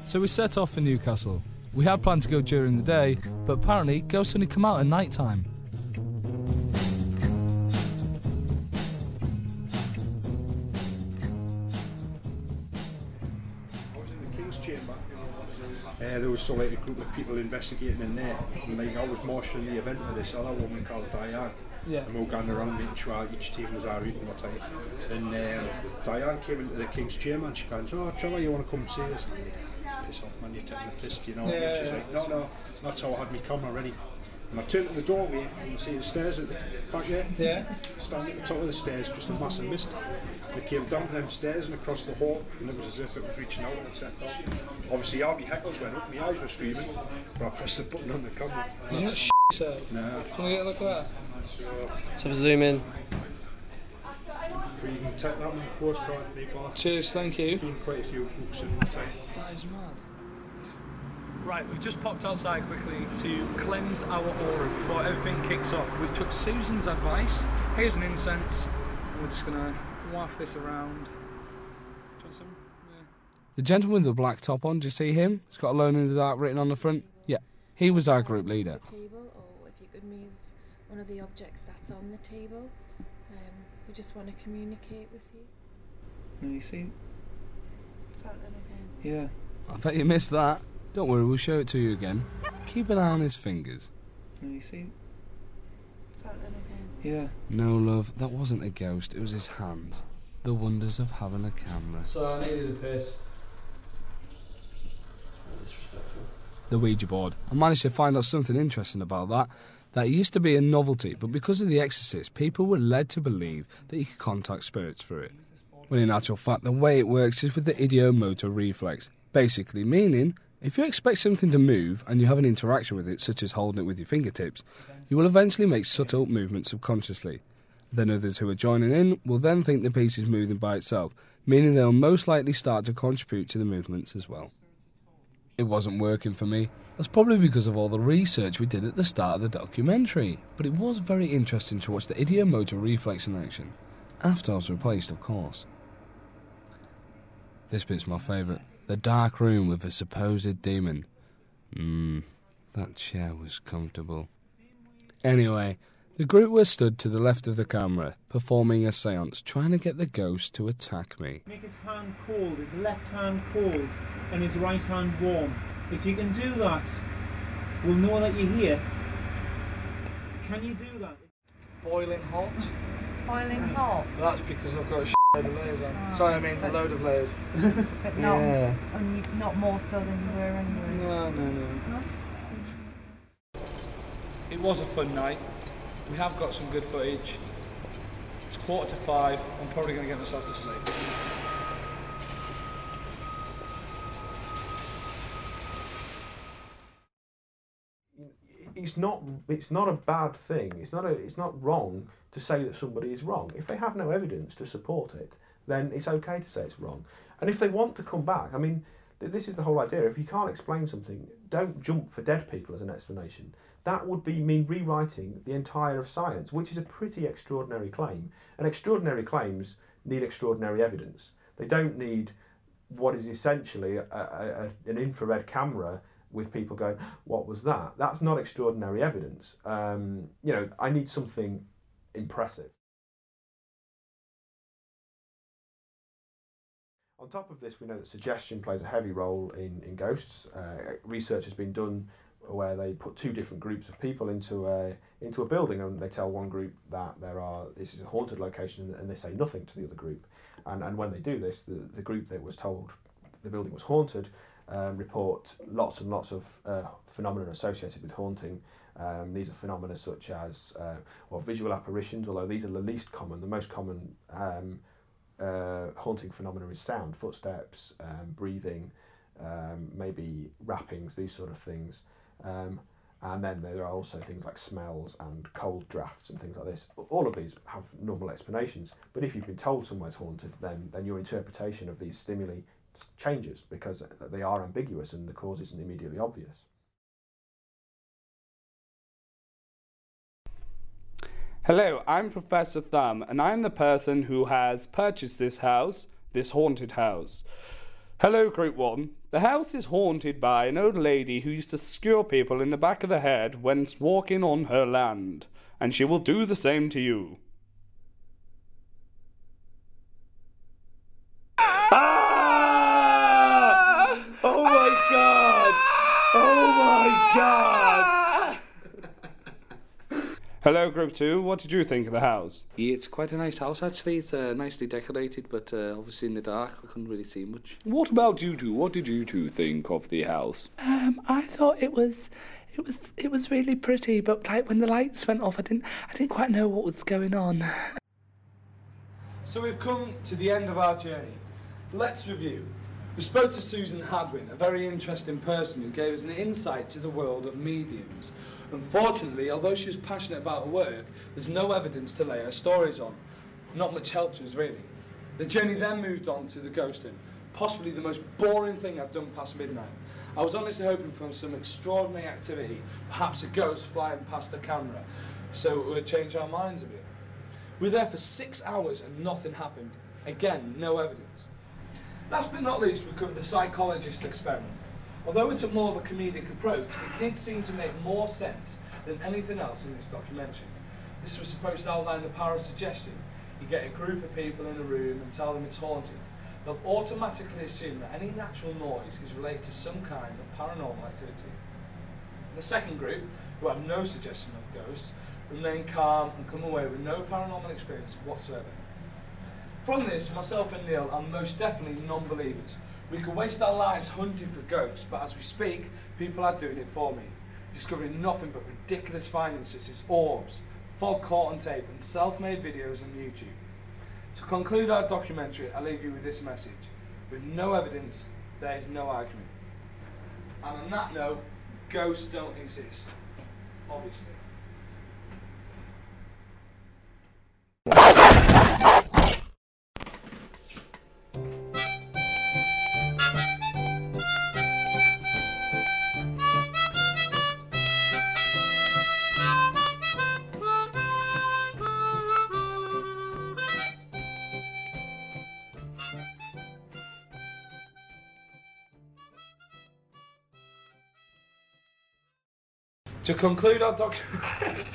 So we set off for Newcastle. We had planned to go during the day, but apparently ghosts only come out at night time. Chamber. There was like a group of people investigating in there, and like I was marshalling the event with this other woman called Diane. Yeah. And we were going around making sure each team was alright and what time. And Diane came into the King's Chamber and she goes, "Oh, Trevor, you want to come see us?" Piss off, man, you're taking the piss, you know. Yeah, and she's like, no, that's how I had my camera ready. And I turned to the doorway, and you can see the stairs at the back there. Yeah. Standing at the top of the stairs, just a massive mist. And it came down them stairs and across the hall, and it was as if it was reaching out and it set down. Obviously, all my heckles went up, my eyes were streaming, but I pressed the button on the camera. Is that shit, sir? Nah. Can I get a look at that? So zoom in. But you can take that one postcard, me bar. Cheers, thank you. There's been quite a few books in my time. That is mad. Right, we've just popped outside quickly to cleanse our aura before everything kicks off. We took Susan's advice. Here's an incense. And we're just going to waft this around. Do you want some? Yeah. The gentleman with the black top on, do you see him? He's got "Alone in the Dark" written on the front. Yeah, he was our group leader. Table, or if you could move one of the objects that's on the table. We just want to communicate with you. No, you see? Fountain again. Yeah. I bet you missed that. Don't worry, we'll show it to you again. Keep an eye on his fingers. No, you see? Fountain again. Yeah. No, love, that wasn't a ghost, it was his hands. The wonders of having a camera. So I needed a piss. The Ouija board. I managed to find out something interesting about that. That it used to be a novelty, but because of The Exorcist, people were led to believe that you could contact spirits through it. When in actual fact, the way it works is with the ideomotor reflex. Basically meaning, if you expect something to move and you have an interaction with it, such as holding it with your fingertips, you will eventually make subtle movements subconsciously. Then others who are joining in will then think the piece is moving by itself, meaning they'll most likely start to contribute to the movements as well. It wasn't working for me. That's probably because of all the research we did at the start of the documentary, but it was very interesting to watch the ideomotor reflex in action. After I was replaced, of course. This bit's my favourite. The dark room with the supposed demon. That chair was comfortable. Anyway, the group were stood to the left of the camera, performing a seance, trying to get the ghost to attack me. Make his hand cold, his left hand cold, and his right hand warm. If you can do that, we'll know that you're here. Can you do that? Boiling hot? Boiling hot? That's because I've got a load of layers on. Oh, Sorry, I mean a load of layers. But not, Yeah. and not more so than you were anyway. No. It was a fun night. We have got some good footage. It's 5:15. I'm probably going to get myself to sleep. It's not a bad thing. It's not wrong to say that somebody is wrong. If they have no evidence to support it, then it's okay to say it's wrong. And if they want to come back, I mean, this is the whole idea. If you can't explain something, don't jump for dead people as an explanation. That would mean rewriting the entire of science, which is a pretty extraordinary claim. And extraordinary claims need extraordinary evidence. They don't need what is essentially an infrared camera with people going, "What was that?" That's not extraordinary evidence. I need something impressive. On top of this, we know that suggestion plays a heavy role in ghosts. Research has been done where they put two different groups of people into a building, and they tell one group that this is a haunted location, and they say nothing to the other group. And when they do this, the group that was told the building was haunted report lots and lots of phenomena associated with haunting. These are phenomena such as visual apparitions, although these are the least common. The most common haunting phenomena is sound, footsteps, breathing, maybe rappings, these sort of things. And then there are also things like smells and cold drafts and things like this. All of these have normal explanations, but if you've been told somewhere's haunted, then your interpretation of these stimuli changes because they are ambiguous and the cause isn't immediately obvious. Hello, I'm Professor Thumb, and I'm the person who has purchased this house, this haunted house. Hello, Group 1. The house is haunted by an old lady who used to skewer people in the back of the head when walking on her land, and she will do the same to you. Ah! Oh my god! Oh my god! Hello, Group 2. What did you think of the house? Yeah, it's quite a nice house actually. It's nicely decorated, but obviously in the dark we couldn't really see much. What about you two? What did you two think of the house? I thought it was really pretty, but like when the lights went off, I didn't quite know what was going on. So we've come to the end of our journey. Let's review. We spoke to Susan Hadwin, a very interesting person who gave us an insight to the world of mediums. Unfortunately, although she was passionate about her work, there's no evidence to lay her stories on. Not much help to us, really. The journey then moved on to the ghosting, possibly the most boring thing I've done past midnight. I was honestly hoping for some extraordinary activity, perhaps a ghost flying past the camera, so it would change our minds a bit. We were there for 6 hours and nothing happened. Again, no evidence. Last but not least, we covered the psychologist experiment. Although it took more of a comedic approach, it did seem to make more sense than anything else in this documentary. This was supposed to outline the power of suggestion. You get a group of people in a room and tell them it's haunted. They'll automatically assume that any natural noise is related to some kind of paranormal activity. The second group, who had no suggestion of ghosts, remain calm and come away with no paranormal experience whatsoever. From this, myself and Neil are most definitely non-believers. We could waste our lives hunting for ghosts, but as we speak, people are doing it for me, discovering nothing but ridiculous findings such as orbs, fog caught on tape, and self-made videos on YouTube. To conclude our documentary, I leave you with this message. With no evidence, there is no argument. And on that note, ghosts don't exist, obviously. To conclude our documentary...